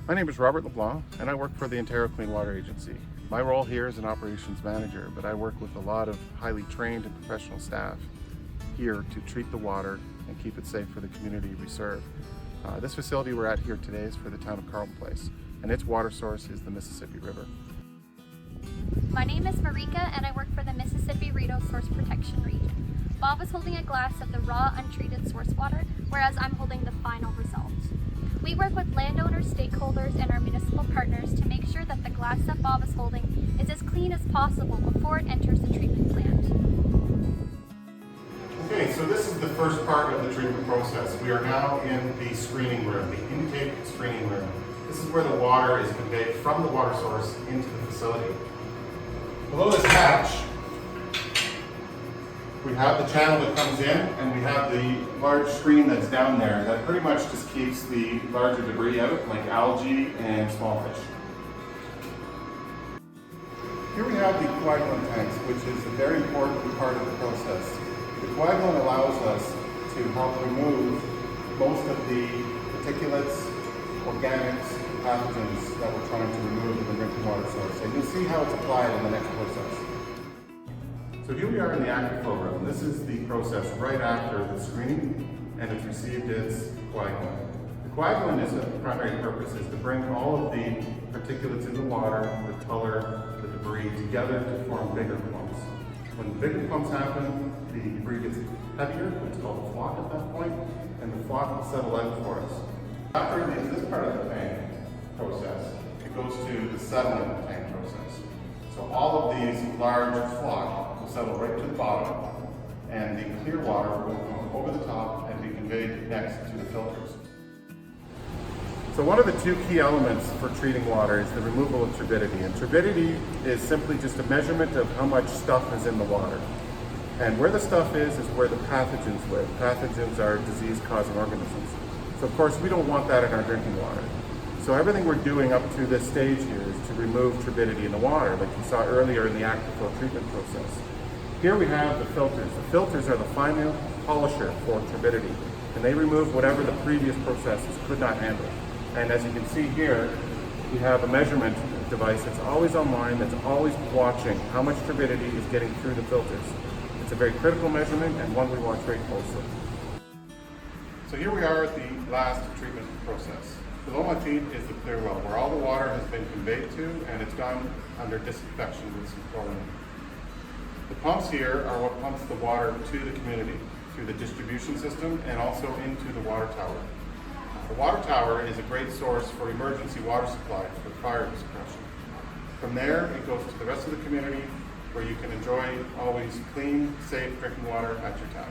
My name is Robert Leblanc, and I work for the Ontario Clean Water Agency. My role here is an operations manager, but I work with a lot of highly trained and professional staff here to treat the water and keep it safe for the community we serve. This facility we're at here today is for the town of Carleton Place, and its water source is the Mississippi River. My name is Marika, and I work for the Mississippi-Rideau Source Protection Region. Bob is holding a glass of the raw, untreated source water, whereas I'm holding the final result. We work with landowners, stakeholders, and our municipal partners to make sure that the glass that Bob is holding is as clean as possible before it enters the treatment plant. Okay, so this is the first part of the treatment process. We are now in the screening room, the intake screening room. This is where the water is conveyed from the water source into the facility. Below this hatch, we have the channel that comes in, and we have the large screen that's down there that pretty much just keeps the larger debris out, like algae and small fish. Here we have the coagulant tanks, which is a very important part of the process. The coagulant allows us to help remove most of the particulates, organics, pathogens that we're trying to remove in the drinking water source. And you'll see how it's applied in the next process. So here we are in the active flow room. This is the process right after the screening, and it's received its coagulant. The coagulant is the primary purpose is to bring all of the particulates in the water, the color, the debris together to form bigger clumps. When bigger clumps happen, the debris gets heavier, it's called a flock at that point, and the flock will settle out for us. After this part of the tank process, it goes to the settling tank process. So all of these large flock will settle right to the bottom, and the clear water will come over the top and be conveyed next to the filters. So one of the two key elements for treating water is the removal of turbidity. And turbidity is simply just a measurement of how much stuff is in the water. And where the stuff is where the pathogens live. Pathogens are disease-causing organisms. So of course we don't want that in our drinking water. So everything we're doing up to this stage here is to remove turbidity in the water, like you saw earlier in the active flow treatment process. Here we have the filters. The filters are the final polisher for turbidity, and they remove whatever the previous processes could not handle. And as you can see here, we have a measurement device that's always online, that's always watching how much turbidity is getting through the filters. It's a very critical measurement and one we watch very closely. So here we are at the last treatment process. Below my feet is the clear well, where all the water has been conveyed to, and it's done under disinfection with some chlorine. The pumps here are what pumps the water to the community through the distribution system and also into the water tower. The water tower is a great source for emergency water supply for fire suppression. From there, it goes to the rest of the community where you can enjoy always clean, safe drinking water at your tap.